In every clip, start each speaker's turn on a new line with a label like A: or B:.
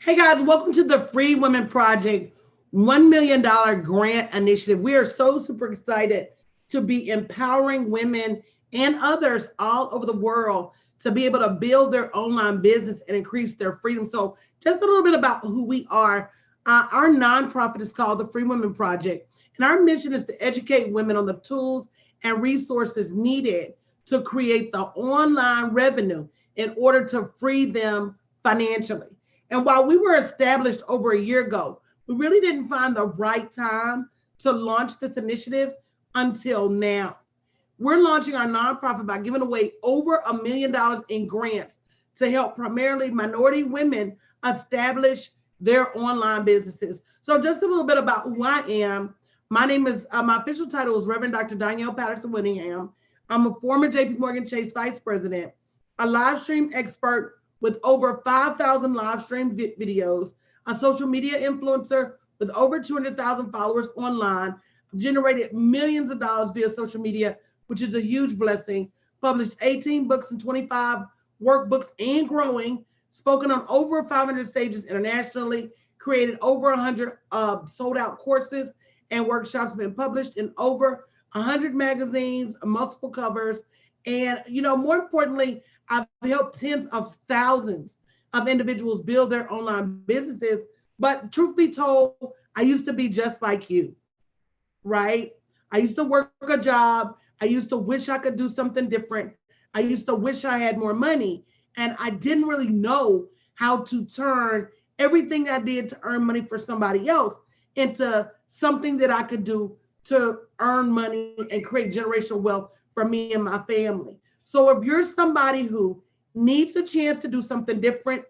A: Hey guys, welcome to the Free Women Project $1 million grant initiative. We are so super excited to be empowering women and others all over the world to be able to build their online business and increase their freedom. So, just a little bit about who we are. Our nonprofit is called the Free Women Project, and our mission is to educate women on the tools and resources needed to create the online revenue in order to free them financially. And while we were established over a year ago, we really didn't find the right time to launch this initiative until now. We're launching our nonprofit by giving away over $1 million in grants to help primarily minority women establish their online businesses. So just a little bit about who I am. My name is, my official title is Reverend Dr. Danielle Patterson Whittingham. I'm a former JP Morgan Chase Vice President, a live stream expert with over 5,000 live stream videos, a social media influencer with over 200,000 followers online. I've generated millions of dollars via social media, which is a huge blessing. Published 18 books and 25 workbooks and growing. Spoken on over 500 stages internationally. Created over 100 sold out courses and workshops. Been published in over 100 magazines, multiple covers. And, more importantly, I've helped tens of thousands of individuals build their online businesses. But truth be told, I used to be just like you, right? I used to work a job. I used to wish I could do something different. I used to wish I had more money. And I didn't really know how to turn everything I did to earn money for somebody else into something that I could do to earn money and create generational wealth for me and my family. So if you're somebody who needs a chance to do something different,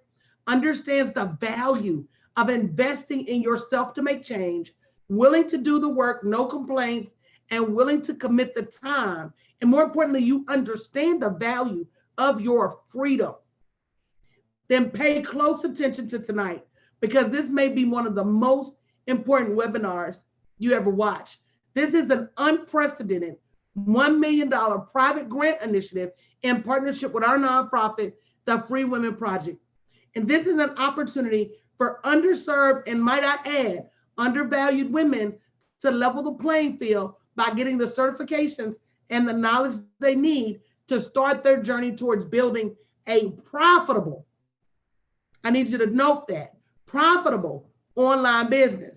A: understands the value of investing in yourself to make change, willing to do the work, no complaints, and willing to commit the time, and more importantly, you understand the value of your freedom, then pay close attention to tonight, because this may be one of the most important webinars you ever watch. This is an unprecedented $1 million private grant initiative in partnership with our nonprofit, the Free Women Project. And this is an opportunity for underserved and, might I add, undervalued women to level the playing field by getting the certifications and the knowledge they need to start their journey towards building a profitable, I need you to note that, profitable online business.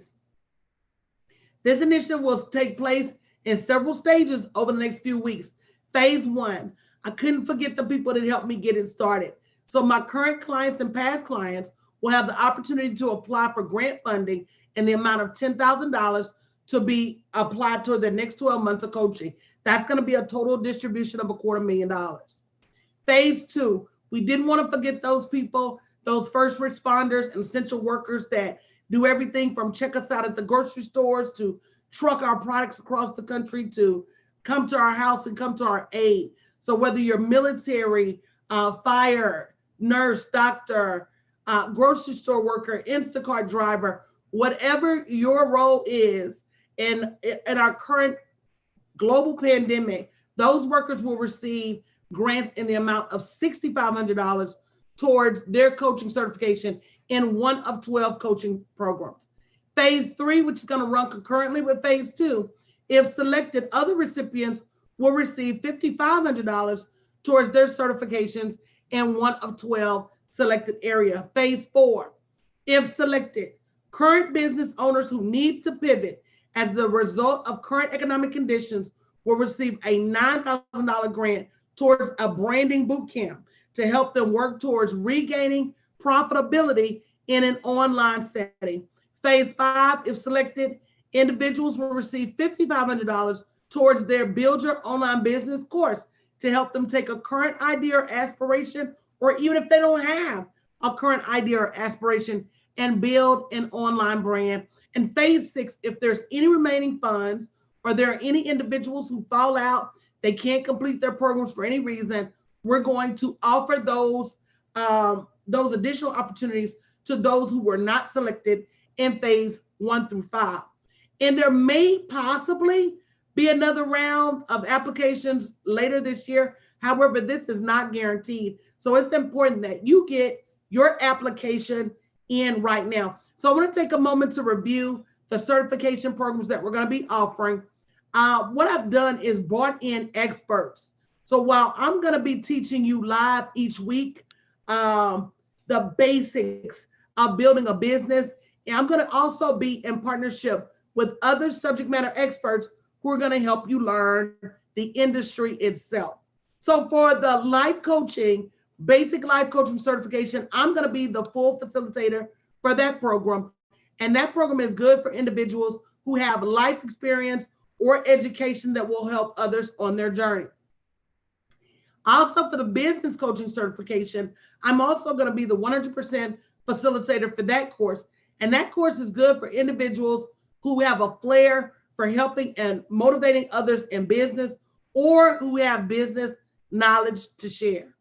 A: This initiative will take place in several stages over the next few weeks. Phase one, I couldn't forget the people that helped me get it started. So my current clients and past clients will have the opportunity to apply for grant funding in the amount of $10,000 to be applied to their next 12 months of coaching. That's going to be a total distribution of $250,000. Phase two, we didn't want to forget those people, those first responders and essential workers that do everything from check us out at the grocery stores to truck our products across the country to come to our house and come to our aid. So whether you're military, fire, nurse, doctor, grocery store worker, Instacart driver, whatever your role is in our current global pandemic, those workers will receive grants in the amount of $6,500 towards their coaching certification in one of 12 coaching programs. Phase three, which is going to run concurrently with phase two, if selected, other recipients will receive $5,500 towards their certifications in one of 12 selected area. Phase four, if selected, current business owners who need to pivot as the result of current economic conditions will receive a $9,000 grant towards a branding boot camp to help them work towards regaining profitability in an online setting. Phase five, if selected, individuals will receive $5,500 towards their Build Your Online Business course to help them take a current idea or aspiration, or even if they don't have a current idea or aspiration, and build an online brand. And phase six, if there's any remaining funds or there are any individuals who fall out, they can't complete their programs for any reason, we're going to offer those additional opportunities to those who were not selected in phase 1 through 5. And there may possibly be another round of applications later this year. However, this is not guaranteed. So it's important that you get your application in right now. So I want to take a moment to review the certification programs that we're going to be offering. What I've done is brought in experts. So while I'm going to be teaching you live each week, the basics of building a business, and I'm going to also be in partnership with other subject matter experts who are going to help you learn the industry itself. So for the life coaching, basic life coaching certification, I'm going to be the full facilitator for that program. And that program is good for individuals who have life experience or education that will help others on their journey. Also, for the business coaching certification, I'm also going to be the 100% facilitator for that course. And that course is good for individuals who have a flair for helping and motivating others in business, or who have business knowledge to share.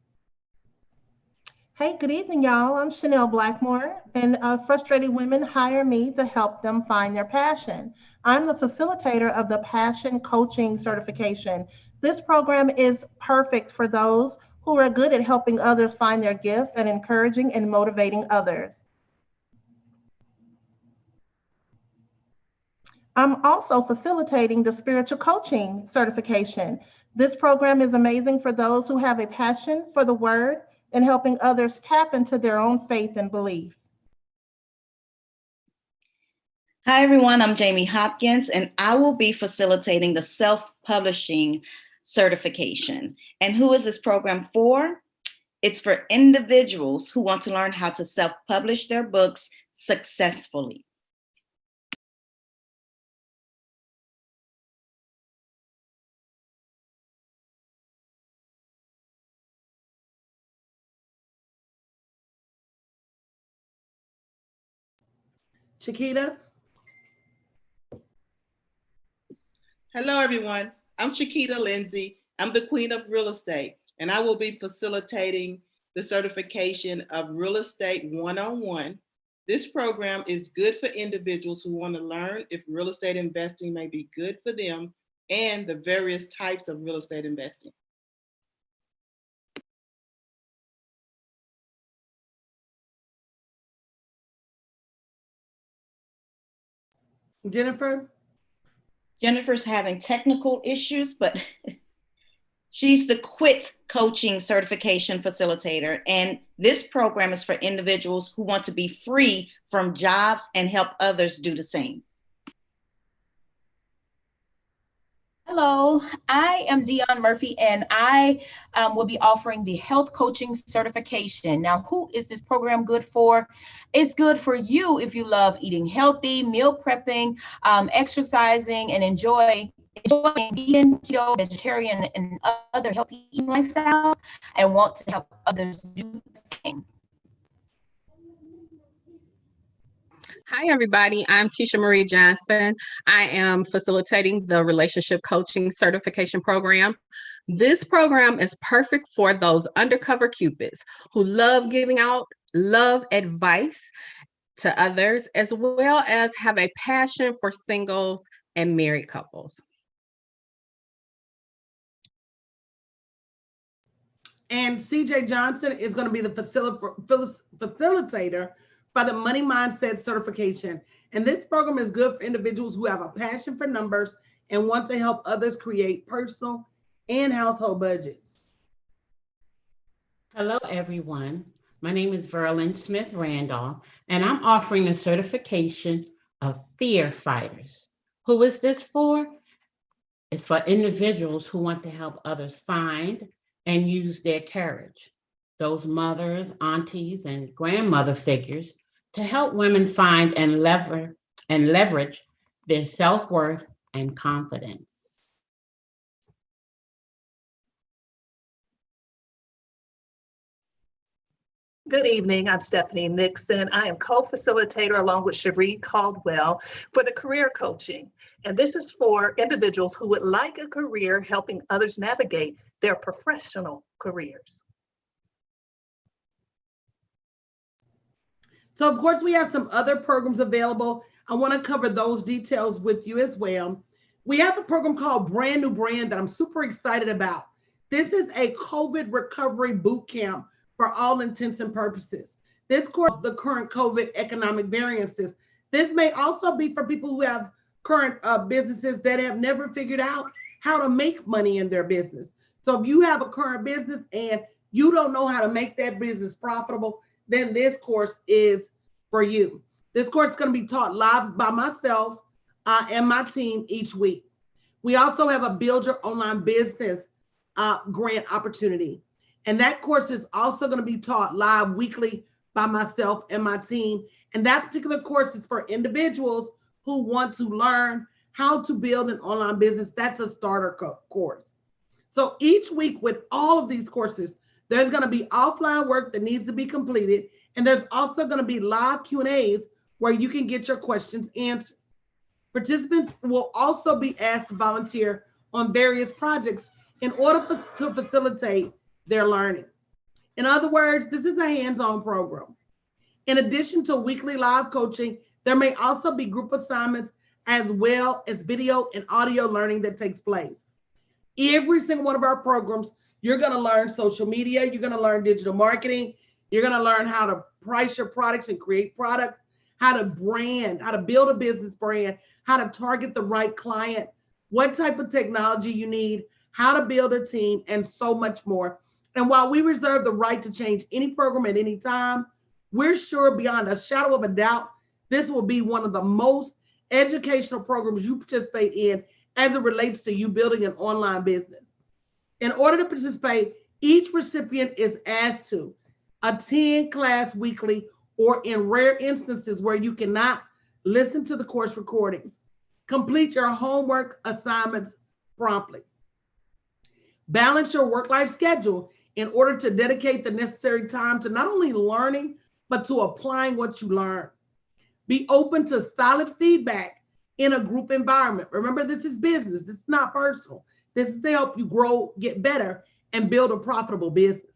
B: Hey, good evening, y'all. I'm Chanel Blackmore, and frustrated women hire me to help them find their passion. I'm the facilitator of the Passion Coaching Certification. This program is perfect for those who are good at helping others find their gifts and encouraging and motivating others. I'm also facilitating the Spiritual Coaching Certification. This program is amazing for those who have a passion for the Word and helping others tap into their own faith and belief.
C: Hi, everyone. I'm Jamie Hopkins, and I will be facilitating the self-publishing certification. And who is this program for? It's for individuals who want to learn how to self-publish their books successfully.
A: Chiquita?
D: Hello, everyone. I'm Chiquita Lindsay. I'm the Queen of Real Estate, and I will be facilitating the certification of Real Estate 101. This program is good for individuals who want to learn if real estate investing may be good for them and the various types of real estate investing.
A: Jennifer?
C: Jennifer's having technical issues, but she's the Quit Coaching Certification Facilitator. And this program is for individuals who want to be free from jobs and help others do the same.
E: Hello, I am Dion Murphy, and I will be offering the Health Coaching Certification. Now, who is this program good for? It's good for you if you love eating healthy, meal prepping, exercising, and enjoying vegan, keto, vegetarian, and other healthy eating lifestyles, and want to help others do the same.
F: Hi, everybody. I'm Tisha Marie Johnson. I am facilitating the Relationship Coaching Certification Program. This program is perfect for those undercover cupids who love giving out love advice to others, as well as have a passion for singles and married couples.
A: And CJ Johnson is going to be the facilitator for the Money Mindset Certification. And this program is good for individuals who have a passion for numbers and want to help others create personal and household budgets.
G: Hello, everyone. My name is Verlyn Smith Randolph, and I'm offering the certification of Fear Fighters. Who is this for? It's for individuals who want to help others find and use their courage. Those mothers, aunties, and grandmother figures to help women find and leverage their self-worth and confidence.
H: Good evening, I'm Stephanie Nixon. I am co-facilitator along with Cherie Caldwell for the career coaching. And this is for individuals who would like a career helping others navigate their professional careers.
A: So of course we have some other programs available. I want to cover those details with you as well. We have a program called Brand New Brand that I'm super excited about. This is a COVID recovery boot camp for all intents and purposes. This course, the current COVID economic variances. This may also be for people who have current businesses that have never figured out how to make money in their business. So if you have a current business and you don't know how to make that business profitable, then this course is for you. This course is going to be taught live by myself and my team each week. We also have a Build Your Online Business grant opportunity. And that course is also going to be taught live weekly by myself and my team. And that particular course is for individuals who want to learn how to build an online business. That's a starter course. So each week with all of these courses, there's going to be offline work that needs to be completed. And there's also going to be live Q&As where you can get your questions answered. Participants will also be asked to volunteer on various projects in order to facilitate their learning. In other words, this is a hands-on program. In addition to weekly live coaching, there may also be group assignments as well as video and audio learning that takes place. Every single one of our programs, you're going to learn social media, you're going to learn digital marketing, you're going to learn how to price your products and create products, how to brand, how to build a business brand, how to target the right client, what type of technology you need, how to build a team, and so much more. And while we reserve the right to change any program at any time, we're sure beyond a shadow of a doubt, this will be one of the most educational programs you participate in as it relates to you building an online business. In order to participate, each recipient is asked to attend class weekly, or in rare instances where you cannot listen to the course recordings, complete your homework assignments promptly. Balance your work-life schedule in order to dedicate the necessary time to not only learning, but to applying what you learn. Be open to solid feedback in a group environment. Remember, this is business. This is not personal. This is to help you grow, get better, and build a profitable business.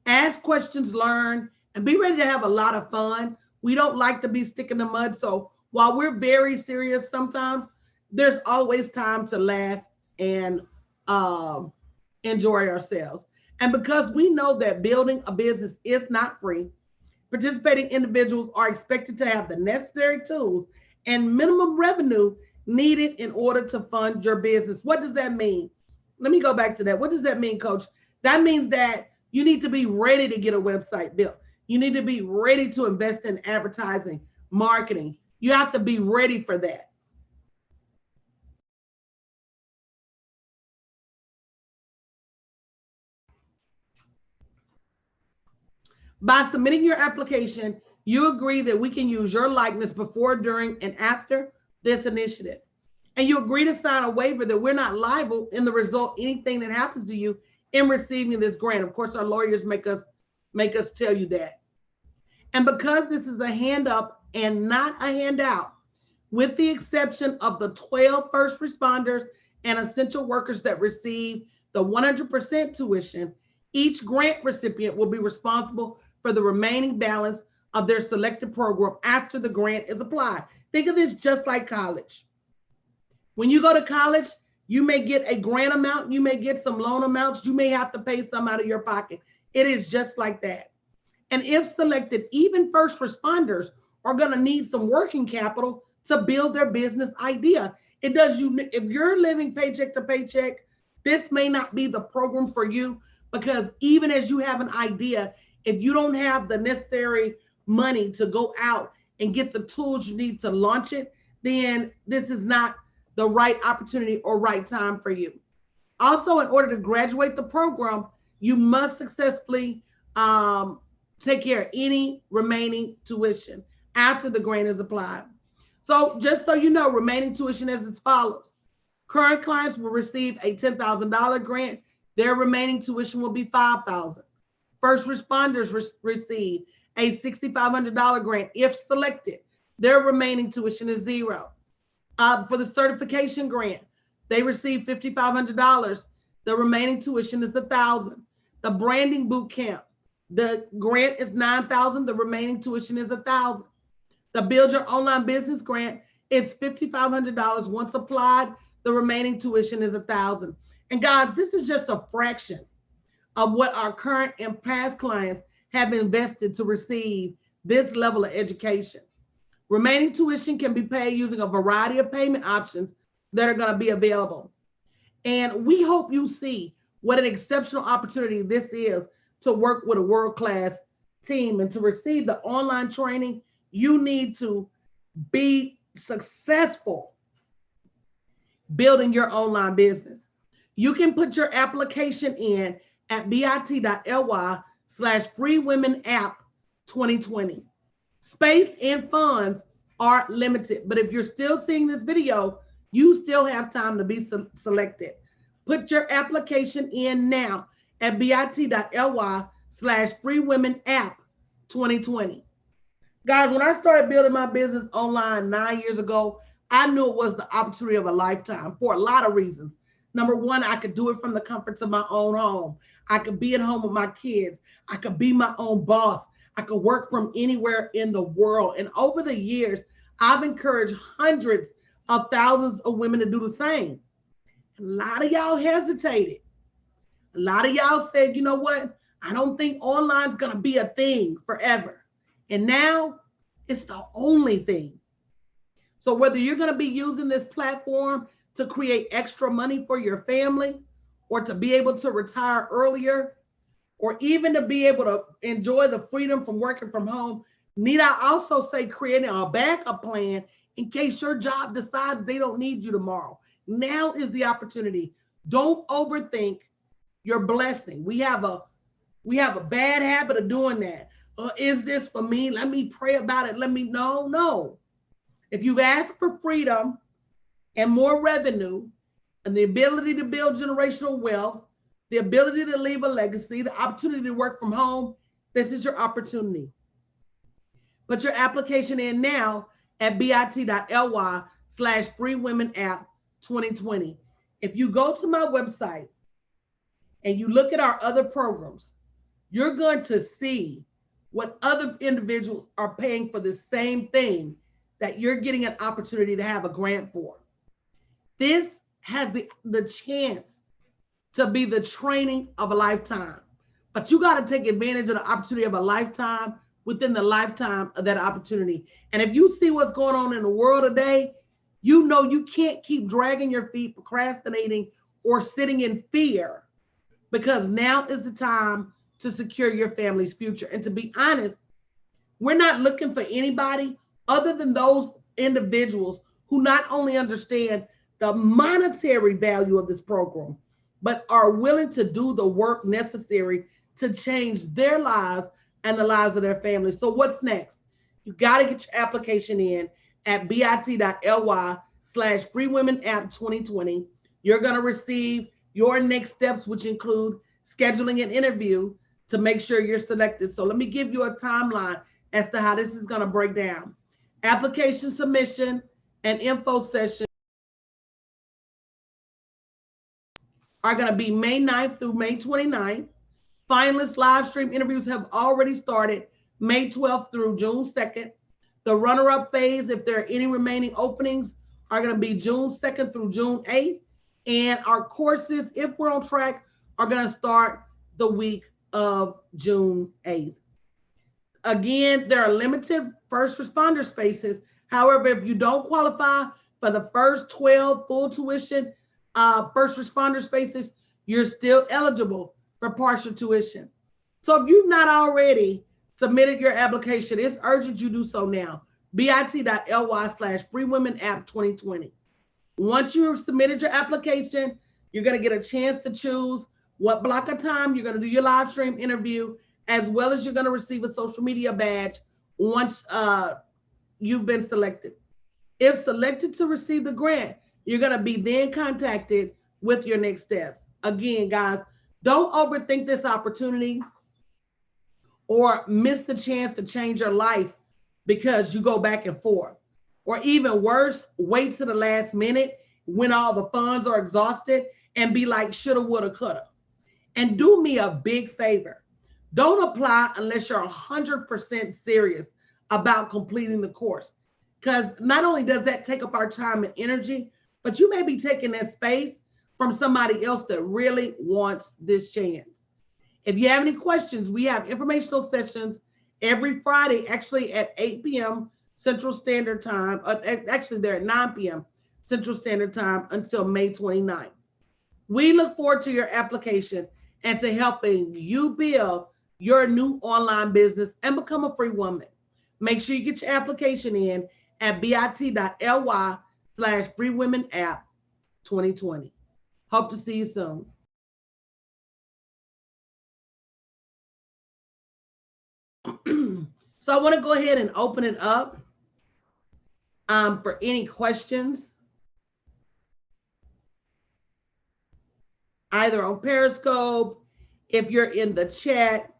A: Ask questions, learn, and be ready to have a lot of fun. We don't like to be stuck in the mud. So while we're very serious sometimes, there's always time to laugh and enjoy ourselves. And because we know that building a business is not free, participating individuals are expected to have the necessary tools and minimum revenue needed in order to fund your business. What does that mean? Let me go back to that. What does that mean, Coach? That means that you need to be ready to get a website built. You need to be ready to invest in advertising, marketing. You have to be ready for that. By submitting your application, you agree that we can use your likeness before, during, and after this initiative. And you agree to sign a waiver that we're not liable in the result anything that happens to you in receiving this grant. Of course, our lawyers make us tell you that. And because this is a hand up and not a handout, with the exception of the 12 first responders and essential workers that receive the 100% tuition, each grant recipient will be responsible for the remaining balance of their selected program after the grant is applied. Think of this just like college. When you go to college, you may get a grant amount, you may get some loan amounts, you may have to pay some out of your pocket. It is just like that. And if selected, even first responders are going to need some working capital to build their business idea. If you're living paycheck to paycheck, this may not be the program for you, because even as you have an idea, if you don't have the necessary money to go out and get the tools you need to launch it, then this is not the right opportunity or right time for you. Also, in order to graduate the program, you must successfully take care of any remaining tuition after the grant is applied. So just so you know, remaining tuition is as follows. Current clients will receive a $10,000 grant. Their remaining tuition will be $5,000. First responders receive a $6,500 grant. If selected, their remaining tuition is $0. For the certification grant, they receive $5,500. The remaining tuition is $1,000. The branding boot camp, the grant is $9,000. The remaining tuition is $1,000. The Build Your Online Business grant is $5,500. Once applied, the remaining tuition is $1,000. And guys, this is just a fraction of what our current and past clients have invested to receive this level of education. Remaining tuition can be paid using a variety of payment options that are going to be available. And we hope you see what an exceptional opportunity this is to work with a world-class team and to receive the online training you need to be successful building your online business. You can put your application in at bit.ly/freewomenapp2020. Space and funds are limited, but if you're still seeing this video, you still have time to be selected. Put your application in now at bit.ly/freewomenapp2020. Guys, when I started building my business online 9 years ago, I knew it was the opportunity of a lifetime for a lot of reasons. Number one, I could do it from the comforts of my own home. I could be at home with my kids. I could be my own boss. I could work from anywhere in the world. And over the years, I've encouraged hundreds of thousands of women to do the same. A lot of y'all hesitated. A lot of y'all said, you know what? I don't think online is going to be a thing forever. And now it's the only thing. So whether you're going to be using this platform to create extra money for your family, or to be able to retire earlier, or even to be able to enjoy the freedom from working from home, need I also say creating a backup plan in case your job decides they don't need you tomorrow. Now is the opportunity. Don't overthink your blessing. We have a bad habit of doing that. Is this for me? Let me pray about it. No. If you've asked for freedom and more revenue and the ability to build generational wealth, the ability to leave a legacy, the opportunity to work from home, this is your opportunity. Put your application in now at bit.ly/freewomenapp2020. If you go to my website and you look at our other programs, you're going to see what other individuals are paying for the same thing that you're getting an opportunity to have a grant for. This has the chance to be the training of a lifetime, but you got to take advantage of the opportunity of a lifetime within the lifetime of that opportunity. And if you see what's going on in the world today, you know you can't keep dragging your feet, procrastinating, or sitting in fear, because now is the time to secure your family's future. And to be honest, we're not looking for anybody other than those individuals who not only understand the monetary value of this program, but are willing to do the work necessary to change their lives and the lives of their families. So what's next? You got to get your application in at bit.ly/freewomenapp2020. You're going to receive your next steps, which include scheduling an interview to make sure you're selected. So let me give you a timeline as to how this is going to break down. Application submission and info session are going to be May 9th through May 29th. Finalist live stream interviews have already started May 12th through June 2nd. The runner-up phase, if there are any remaining openings, are going to be June 2nd through June 8th. And our courses, if we're on track, are going to start the week of June 8th. Again, there are limited first responder spaces. However, if you don't qualify for the first 12 full tuition first responder spaces, you're still eligible for partial tuition. So if you've not already submitted your application, it's urgent you do so now. bit.ly/freewomenapp2020. Once you've submitted your application, you're going to get a chance to choose what block of time you're going to do your live stream interview, as well as you're going to receive a social media badge once you've been selected. If selected to receive the grant, you're going to be then contacted with your next steps. Again, guys, don't overthink this opportunity or miss the chance to change your life because you go back and forth. Or even worse, wait to the last minute when all the funds are exhausted and be like, shoulda, woulda, coulda. And do me a big favor. Don't apply unless you're 100% serious about completing the course. Because not only does that take up our time and energy, but you may be taking that space from somebody else that really wants this chance. If you have any questions, we have informational sessions every Friday, actually at 8 p.m. Central Standard Time. Actually, they're at 9 p.m. Central Standard Time until May 29th. We look forward to your application and to helping you build your new online business and become a free woman. Make sure you get your application in at bit.ly/freewomenapp2020. Hope to see you soon. So I want to go ahead and open it up for any questions, either on Periscope, if you're in the chat.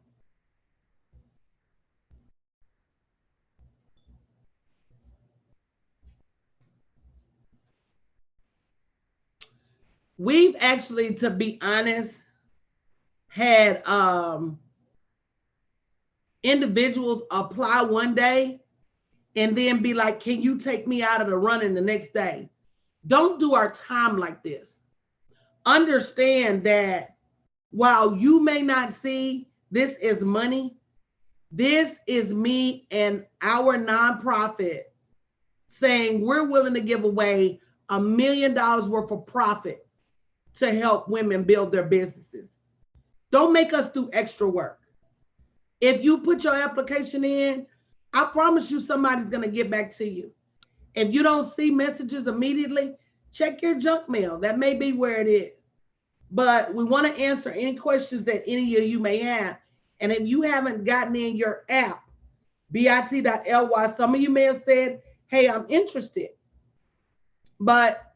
A: We've actually, to be honest, had individuals apply one day and then be like, can you take me out of the running the next day? Don't do our time like this. Understand that while you may not see this is money, this is me and our nonprofit saying we're willing to give away $1 million worth of profit to help women build their businesses. Don't make us do extra work. If you put your application in, I promise you somebody's going to get back to you. If you don't see messages immediately, check your junk mail. That may be where it is. But we want to answer any questions that any of you may have. And if you haven't gotten in your app, bit.ly, some of you may have said, hey, I'm interested. But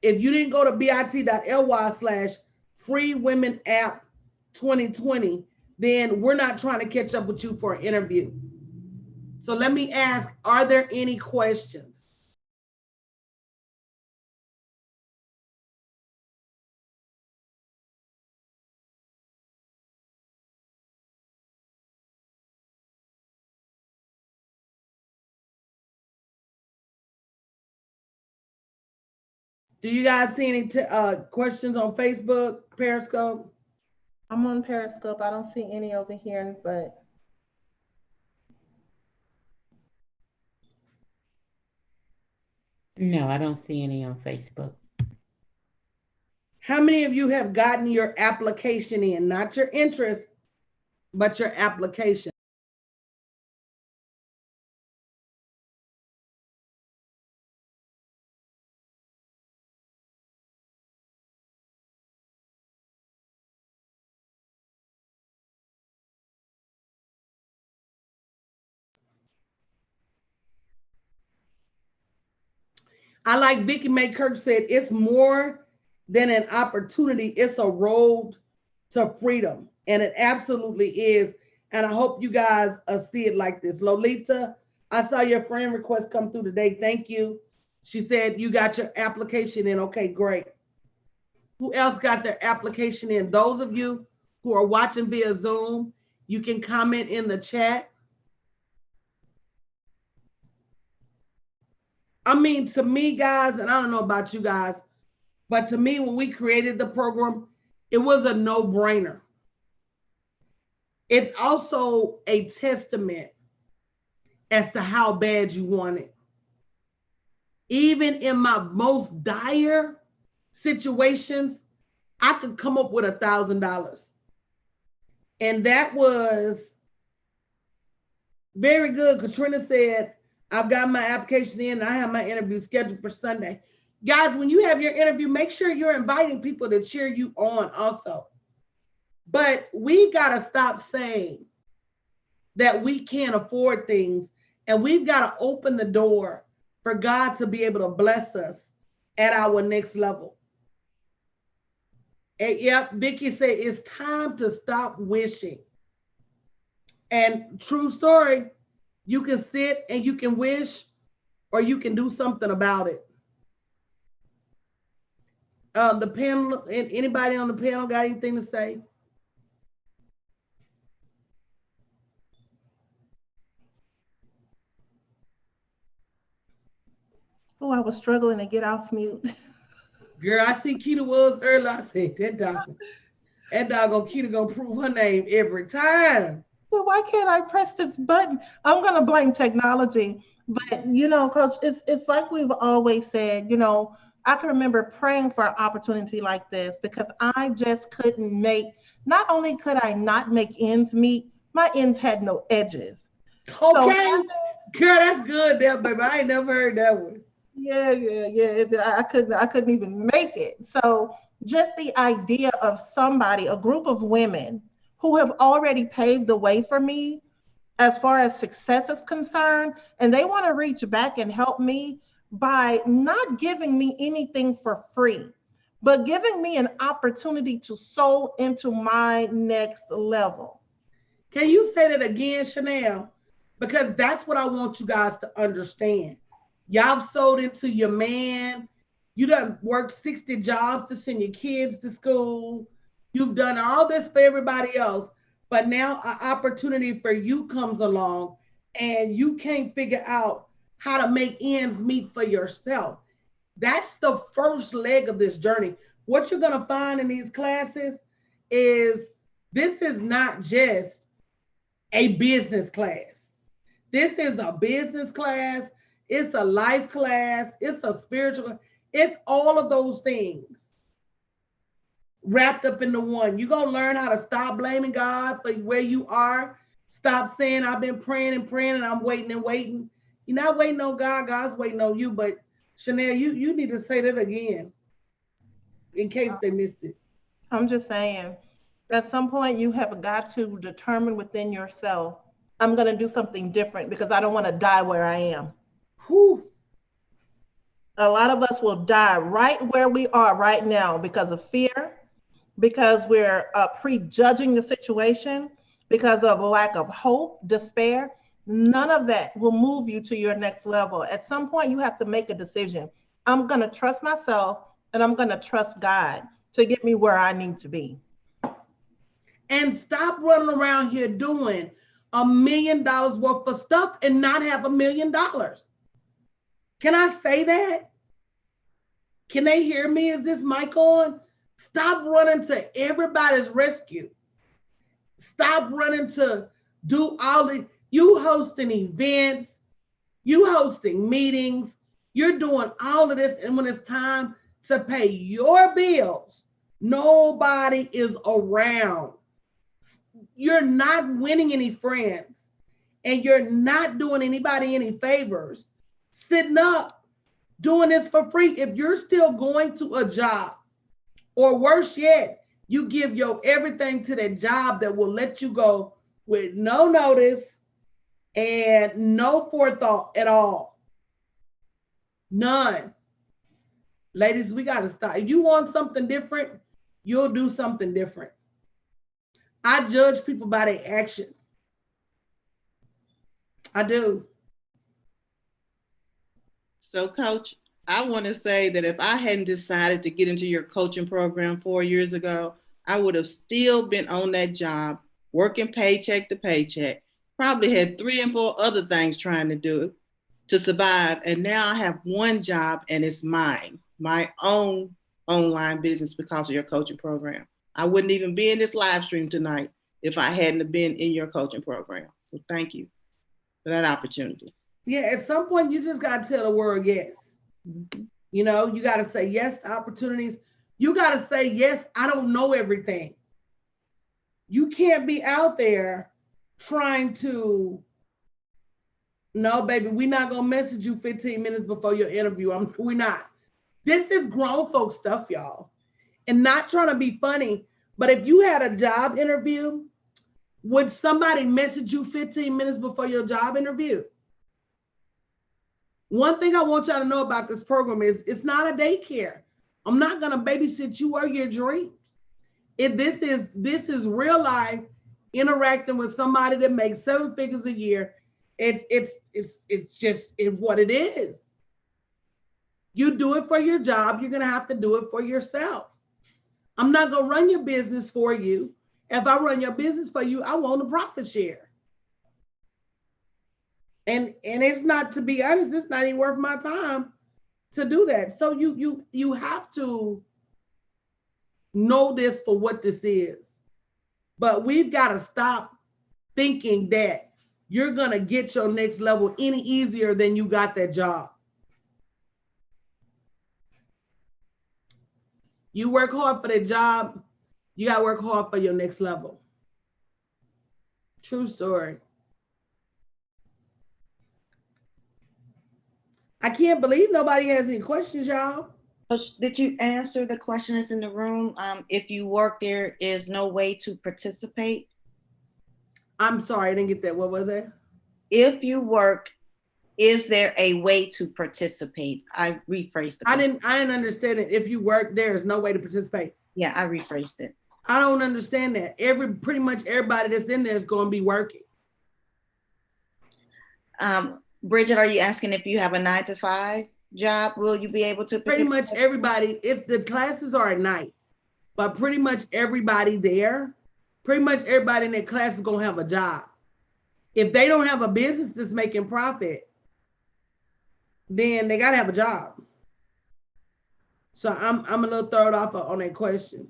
A: if you didn't go to bit.ly/freewomenapp2020, then we're not trying to catch up with you for an interview. So let me ask, are there any questions? Do you guys see any questions on Facebook, Periscope?
B: I'm on Periscope. I don't see any over here, but
G: No, I don't see any on Facebook.
A: How many of you have gotten your application in? Not your interest, but your application. I like Vicky Mae Kirk said, it's more than an opportunity, it's a road to freedom. And it absolutely is. And I hope you guys see it like this. Lolita, I saw your friend request come through today. Thank you. She said you got your application in. Okay, great. Who else got their application in? Those of you who are watching via Zoom, you can comment in the chat. I mean, to me, guys, and I don't know about you guys, but to me, when we created the program, it was a no-brainer. It's also a testament as to how bad you want it. Even in my most dire situations, I could come up with $1,000. And that was very good. Katrina said, I've got my application in and I have my interview scheduled for Sunday. Guys, when you have your interview, make sure you're inviting people to cheer you on also. But we got to stop saying that we can't afford things, and we've got to open the door for God to be able to bless us at our next level. And yep, Vicky said it's time to stop wishing. And true story, you can sit and you can wish, or you can do something about it. The panel, anybody on the panel got anything to say?
B: oh, I was struggling to get off mute.
A: Girl, I see Keita Woods earlier. I said, that doctor. That doggone Keita gonna prove her name every time.
B: So why can't I press this button? I'm gonna blame technology. But Coach, it's like we've always said, I can remember praying for an opportunity like this because I just couldn't make, not only could I not make ends meet, my ends had no edges. So
A: Okay, girl, that's good there, baby. I ain't never heard that one.
B: yeah. I couldn't even make it. So just the idea of somebody, a group of women who have already paved the way for me as far as success is concerned, and they want to reach back and help me by not giving me anything for free, but giving me an opportunity to sow into my next level.
A: Can you say that again, Chanel? Because that's what I want you guys to understand. Y'all sold into your man. You done worked 60 jobs to send your kids to school. You've done all this for everybody else. But now an opportunity for you comes along and you can't figure out how to make ends meet for yourself. That's the first leg of this journey. What you're going to find in these classes is this is not just a business class. This is a business class, it's a life class, it's a spiritual, it's all of those things wrapped up into one. You're going to learn how to stop blaming God for where you are. Stop saying, I've been praying and praying and I'm waiting and waiting. You're not waiting on God, God's waiting on you. But Chanel, you need to say that again in case they missed it.
B: I'm just saying, at some point, you have got to determine within yourself, I'm going to do something different because I don't want to die where I am.
A: Whew.
B: A lot of us will die right where we are right now because of fear, because we're prejudging the situation, because of a lack of hope, despair. None of that will move you to your next level. At some point, you have to make a decision. I'm going to trust myself and I'm going to trust God to get me where I need to be.
A: And stop running around here doing $1 million worth of stuff and not have $1 million. Can I say that? Can they hear me? Is this mic on? Stop running to everybody's rescue. Stop running to do all the, you hosting events, you hosting meetings, you're doing all of this. And when it's time to pay your bills, nobody is around. You're not winning any friends and you're not doing anybody any favors sitting up doing this for free. If you're still going to a job, or worse yet, you give your everything to that job that will let you go with no notice and no forethought at all. None. Ladies, we got to stop. If you want something different, you'll do something different. I judge people by their action. I do.
D: So, Coach, I want to say that if I hadn't decided to get into your coaching program 4 years ago, I would have still been on that job, working paycheck to paycheck, probably had 3 and 4 other things trying to do to survive. And now I have one job and it's mine, my own online business because of your coaching program. I wouldn't even be in this live stream tonight if I hadn't been in your coaching program. So thank you for that opportunity.
A: Yeah, at some point you just got to tell the world yes.
D: Mm-hmm.
A: You know, you got to say yes to opportunities. You got to say, yes, I don't know everything. You can't be out there trying to, no, baby, we're not going to message you 15 minutes before your interview. We're not. This is grown folk stuff, y'all. And not trying to be funny, but if you had a job interview, would somebody message you 15 minutes before your job interview? One thing I want y'all to know about this program is it's not a daycare. I'm not going to babysit you or your dreams. This is real life interacting with somebody that makes 7 figures a year. It's just what it is. You do it for your job, you're going to have to do it for yourself. I'm not going to run your business for you. If I run your business for you, I want a profit share. And it's not, to be honest, it's not even worth my time to do that. So you have to know this for what this is. But we've got to stop thinking that you're going to get your next level any easier than you got that job. You work hard for that job, you got to work hard for your next level. True story. I can't believe nobody has any questions, y'all.
C: Did you answer the question that's in the room? If you work, there is no way to participate.
A: I'm sorry, I didn't get that. What was that?
C: If you work, is there a way to participate? I rephrased the question.
A: I didn't understand it. If you work, there is no way to participate.
C: Yeah, I rephrased it.
A: I don't understand that. Pretty much everybody that's in there is going to be working.
C: Bridget, are you asking if you have a 9-to-5 job? Will you be able to participate?
A: Pretty much everybody, if the classes are at night, but pretty much everybody there, pretty much everybody in that class is going to have a job. If they don't have a business that's making profit, then they got to have a job. So I'm a little thrown off on that question.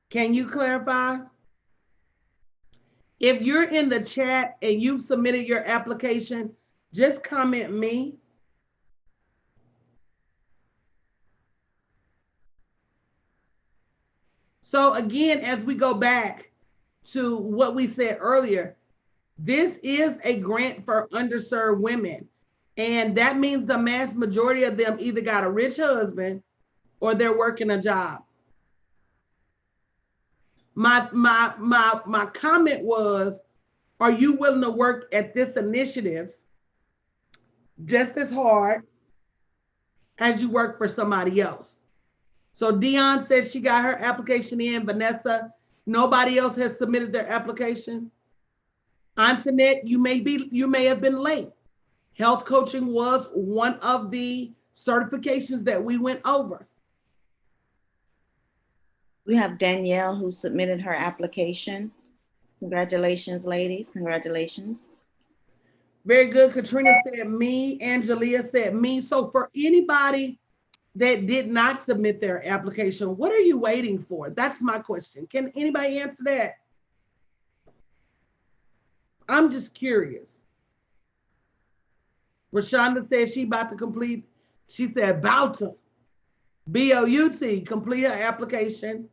A: Can you clarify? If you're in the chat and you've submitted your application, just comment me. So again, as we go back to what we said earlier, this is a grant for underserved women. And that means the mass majority of them either got a rich husband or they're working a job. My comment was, are you willing to work at this initiative just as hard as you work for somebody else? So Dion said she got her application in. Vanessa, nobody else has submitted their application. Antoinette, you may have been late. Health coaching was one of the certifications that we went over.
C: We have Danielle who submitted her application. Congratulations, ladies. Congratulations.
A: Very good. Katrina said me. Angelia said me. So for anybody that did not submit their application, what are you waiting for? That's my question. Can anybody answer that? I'm just curious. Rashonda said she about to complete. She said about to. B-O-U-T, complete her application.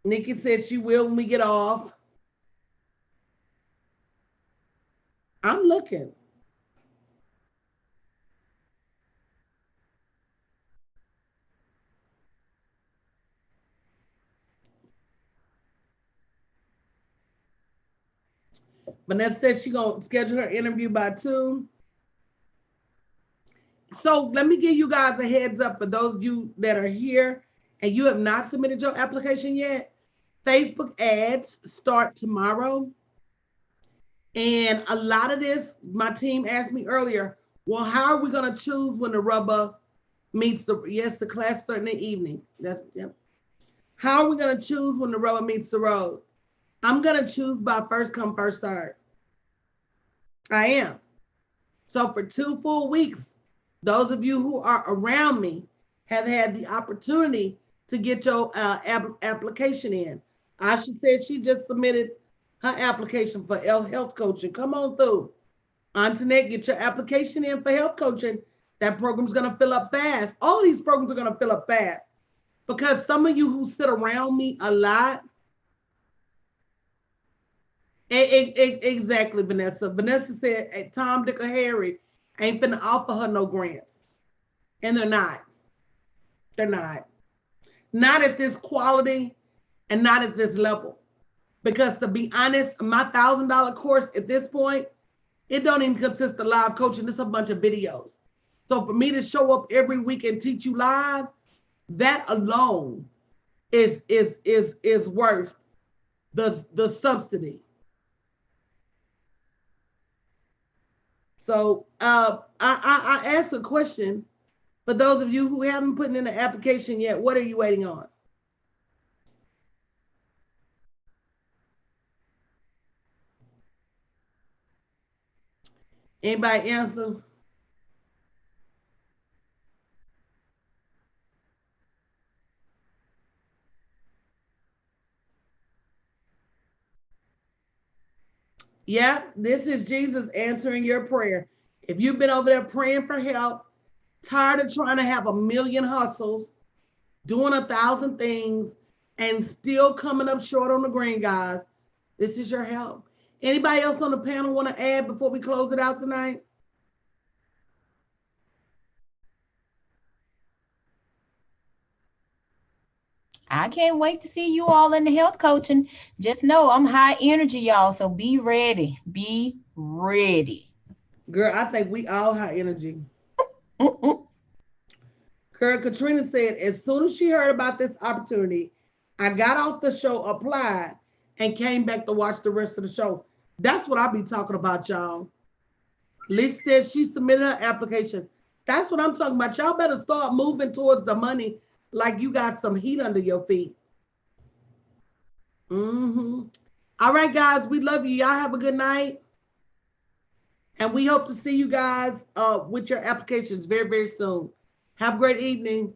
A: Nikki said she will when we get off. I'm looking. Vanessa said she's going to schedule her interview by 2. So let me give you guys a heads up for those of you that are here and you have not submitted your application yet. Facebook ads start tomorrow. And a lot of this, my team asked me earlier, well, how are we going to choose when the rubber meets the, yes, the class starting in the evening. That's, yep. How are we going to choose when the rubber meets the road? I'm going to choose by first come, first serve. I am. So for 2 full weeks, those of you who are around me have had the opportunity to get your application in. Asha said she just submitted her application for health coaching. Come on through. Antoinette, get your application in for health coaching. That program's going to fill up fast. All these programs are going to fill up fast because some of you who sit around me a lot. Exactly, Vanessa. Vanessa said, hey, Tom, Dick, or Harry ain't finna offer her no grants. And they're not. They're not. Not at this quality and not at this level. Because to be honest, my $1,000 course at this point, it don't even consist of live coaching. It's a bunch of videos. So for me to show up every week and teach you live, that alone is worth the subsidy. So I asked a question for those of you who haven't put in the application yet. What are you waiting on? Anybody answer? Yep, this is Jesus answering your prayer. If you've been over there praying for help, tired of trying to have a million hustles, doing 1,000 things, and still coming up short on the green, guys, this is your help. Anybody else on the panel want to add before we close it out tonight?
E: I can't wait to see you all in the health coaching. Just know I'm high energy, y'all. So be ready. Be ready.
A: Girl, I think we all high energy. Girl, Katrina said, as soon as she heard about this opportunity, I got off the show, applied, and came back to watch the rest of the show. That's what I be talking about, y'all. Liz said she submitted her application. That's what I'm talking about. Y'all better start moving towards the money like you got some heat under your feet. All right, guys, we love you. Y'all have a good night. And we hope to see you guys with your applications very, very soon. Have a great evening.